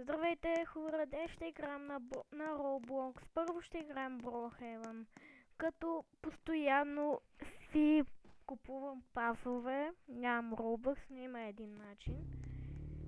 Здравейте хора, днес ще играем на Roblox. Първо ще играем Brookhaven, като постоянно си купувам пасове. Нямам Robux, но има един начин.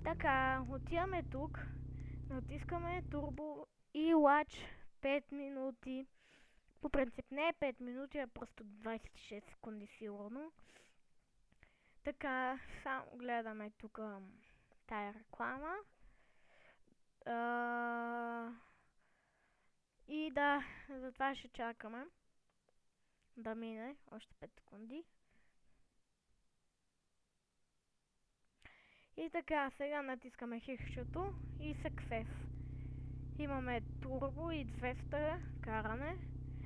Така, отиваме тук, натискаме Turbo и Watch 5 минути. По принцип не е 5 минути, а просто 26 секунди сигурно. Така, само гледаме тук тая реклама. И да, затова ще чакаме да мине още 5 секунди. И така, сега натискаме хикчето и Success. Имаме турбо и 200 каране.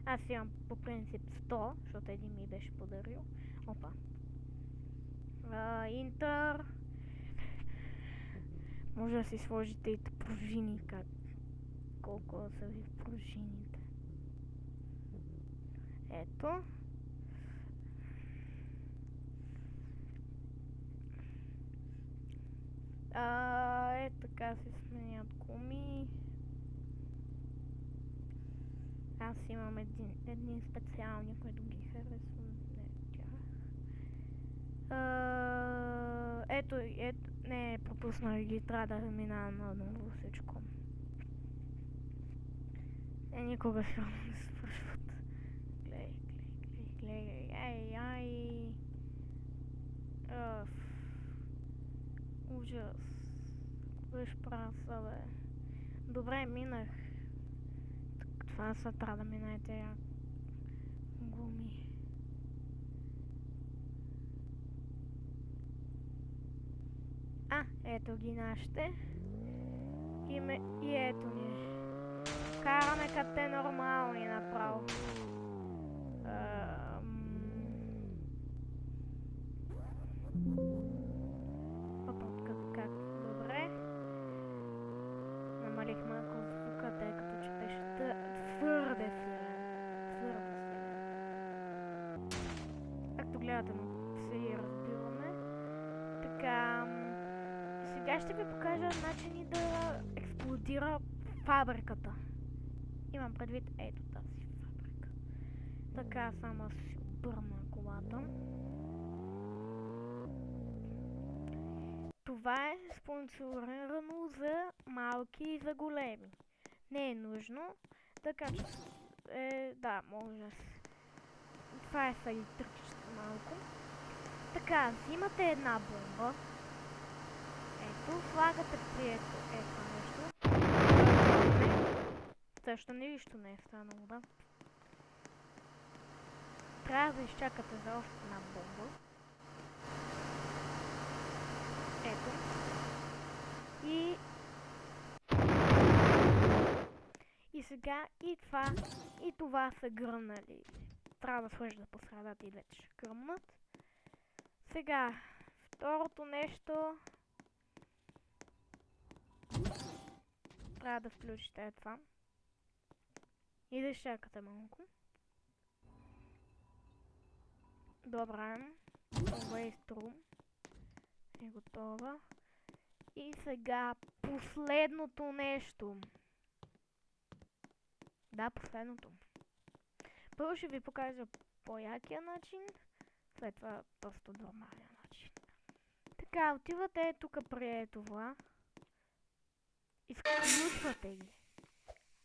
Аз имам по принцип 100, защото един ми беше подарил. Опа. Интер. Може да си сложите и пружини, колко са ви пружините. Ето. Така се сменят гуми. Аз имам един специални, които ги харесвам. Ето, не, пропуснах ги, трябва да минавам на ново всичко. Никога ще не свършват. Гледай, ай. Ужас. Виж праса, бе. Добре, минах. Това са трябва да минете гуми. Ето ги нашите. И ето ни. Караме като те нормални направо. Как? Добре. Намалих малко звука, тъй като че беше твърде силен. Както гледате, се и разбиваме. Така. Сега ще ви покажа начини да експлодира фабриката. Имам предвид ето тази фабрика. Така, само си обърна колата. Това е спонсорирано за малки и за големи. Не е нужно, така че да, може. Това е са електричество малко. Така, взимате една бомба. Ето, слагате при ето нещо. Също нищо не е станало, да. Трябва да изчакате за още една бомба. Ето. И сега и това са гръмнали. Трябва да сложите по средата и двете ще гръмнат. Сега, второто нещо. Трябва да включите това. И да изчакате малко. Добре. Waste room е готова. И сега последното нещо. Да, последното. Първо ще ви покажа по-якия начин. След това просто нормалния начин. Така, отивате тук при това. Изключвате ги.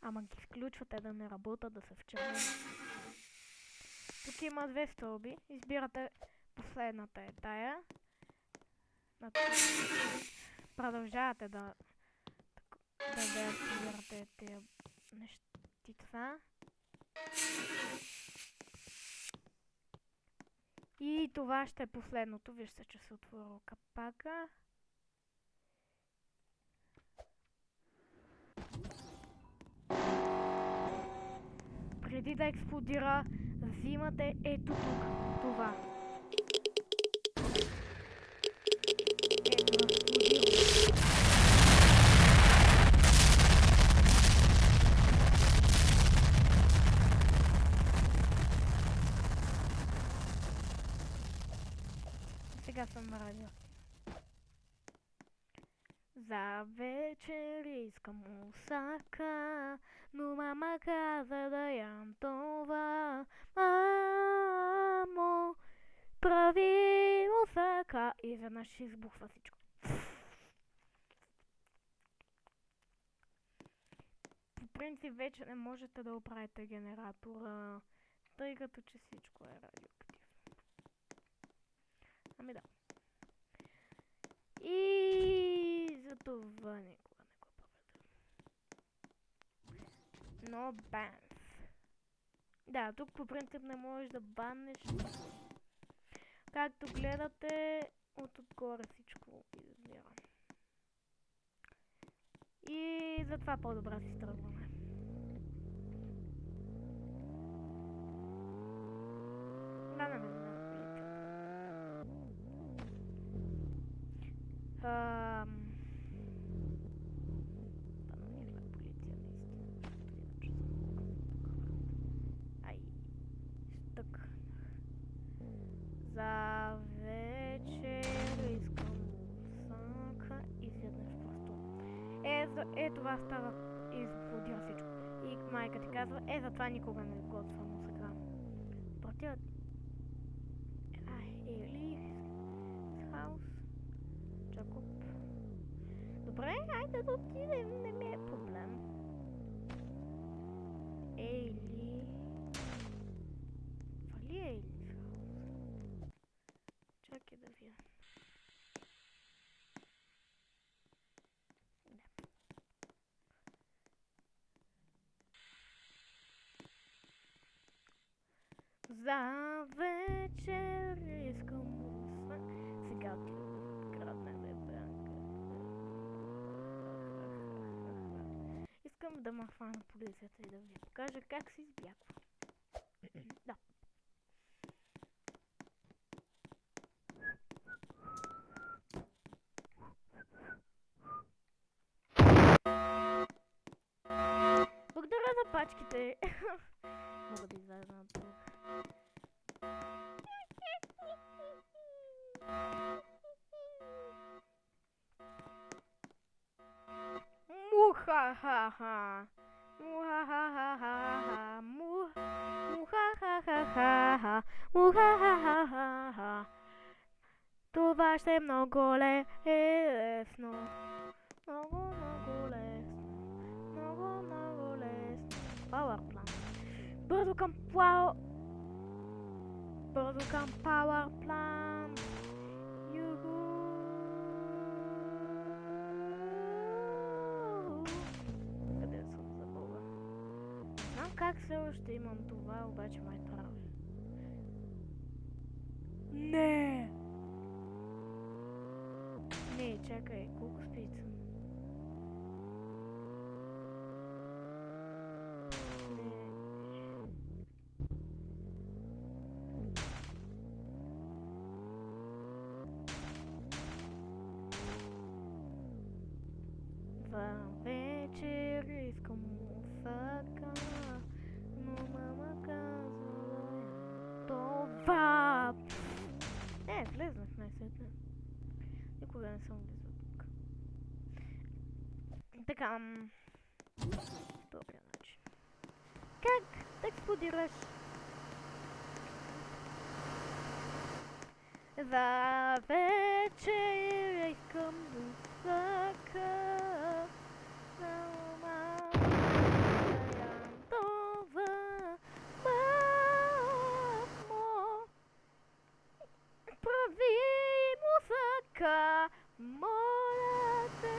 Ама ги изключвате да не работят, да са в червено. Тук има две стълби. Избирате последната е тая. Продължавате да деактивирате тези нещица. И това ще е последното. Вижте, че се отворил капака. Преди да експлодира, взимате ето тук това. Ето експлодира. Сега съм на радио. За За вечер искам мусака, но мама каза да ям това. Мамо, прави мусака. И изведнъж избухва всичко. По принцип вече не можете да оправите генератора, тъй като че всичко е радиоактивно. Ами да. И за това никога не го правете. Но банс. Да, тук по принцип не можеш да баннеш. Както гледате, отгоре всичко излиза. И затова по-добре си тръгваме. Да, не ме за вечер искам мусака. Изведнъж просто. Това става и изплодира всичко. И майка ти казва, затова никога не готвя мусака. Противат. Ели хаус. Джакоб. Добре, айде да отидем, не ми е проблем. Ели. Вали Ели. Чакай да видя. За вечер искам мусака. Сега отивам крадна бебанка. Искам да ме хвана полицията и да ви покажа как се избягва. Да. Благодаря за пачките. Мога да изляза на тук. Мухахаха. Мухахаха. Мухахаха. Мухахаха. Това ще е много лесно. Много, много лесно. Много, много лесно. Powerplant. Бързо към Powerplant. Юху. Къде съм забула? Знам как все още имам това, обаче май правя. Не! Не, чакай, колко спица? Вечер искам мусака, но мама казва това. Влезнах най-сетне. Никога не съм влизал тук. Така, добрия начин. Как да експлодираш? За вечер искам мусака. Моля те,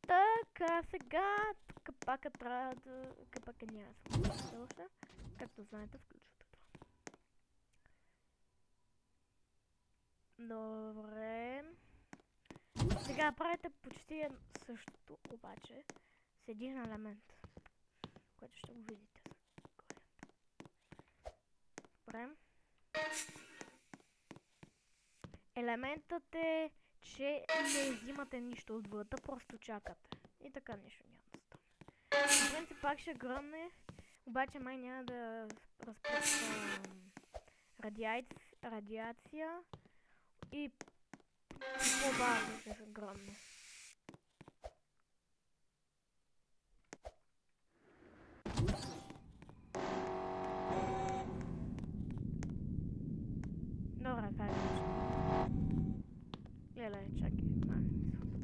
така, сега тук пак трябва да... Пак няма смисъл. Както знаете, включвате това. Добре. Сега правите почти същото, обаче с един елемент, който ще го видите. Добре. Елементът е, че не взимате нищо отвъд, просто чакате. И така нищо няма да стане. В принцип пак ще гръмне, Обаче май няма да разпръсква радиация и по-бавно ще се гръмне. Добре, това е нещо. Леле, чакай, махнем се от тук.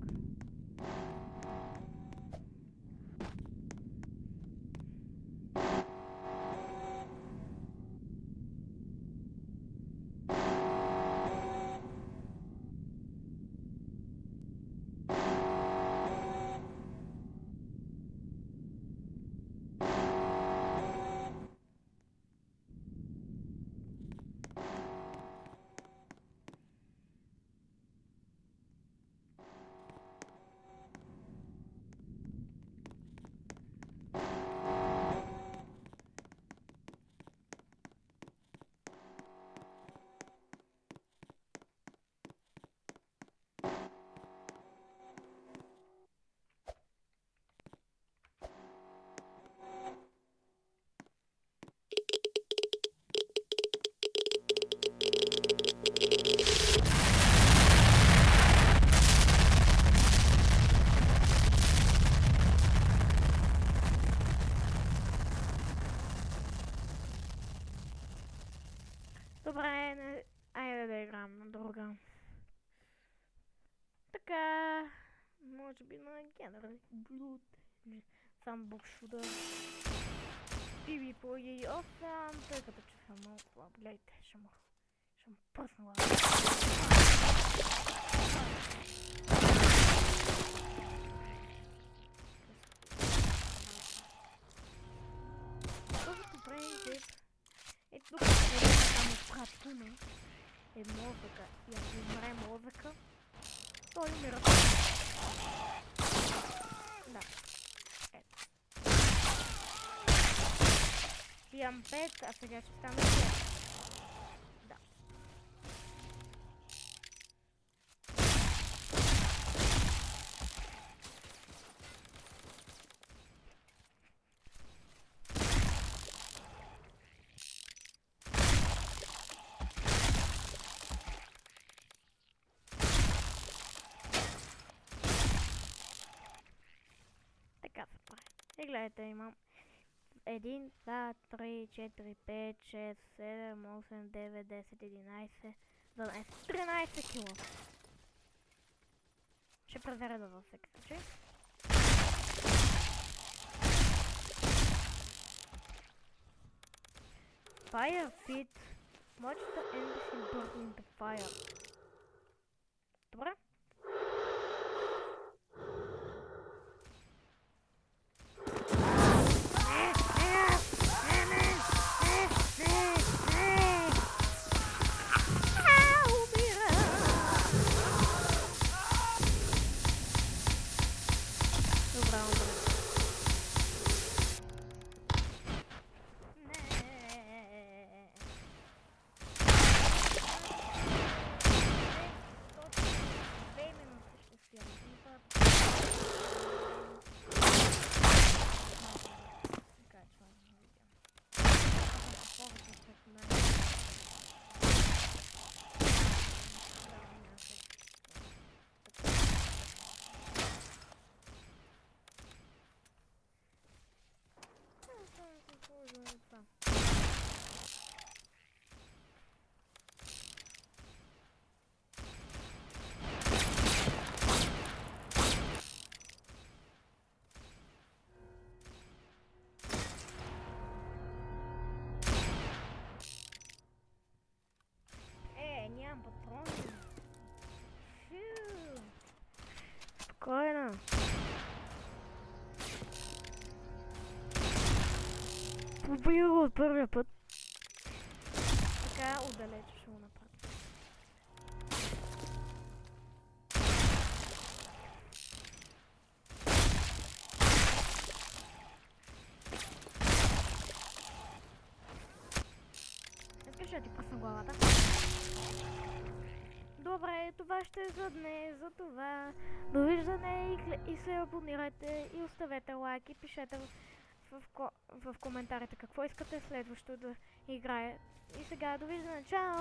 Добре, айде да играем на друга. Така, може би на General Blood. Сам букшуда. PvP8, тъй като че съм много слаб. Гледайте, ще му пръсна. Добре, ето тук само пратуна е мозъка и ако умре мозъка, той умира. Да. Ето. Имам 5, а сега ще стане 5. Да. Така се прави. И гледайте, имам 1, 2, 3, 4, 5, 6, 7, 8, 9, 10, 11, 12, 13 кила. Ще проверя във всеки случай. Fire Pit. Watch the embassy burn in the fire. Добре? Нямам патрони. Спокойно. Побия го от първия път. Така отдалече ще го направя. Искаш да ти пусна главата? Добре, това ще е за днес, за това. Довиждане и се абонирайте и оставете лайк и пишете в коментарите какво искате следващо да играе. И сега довиждане, чао!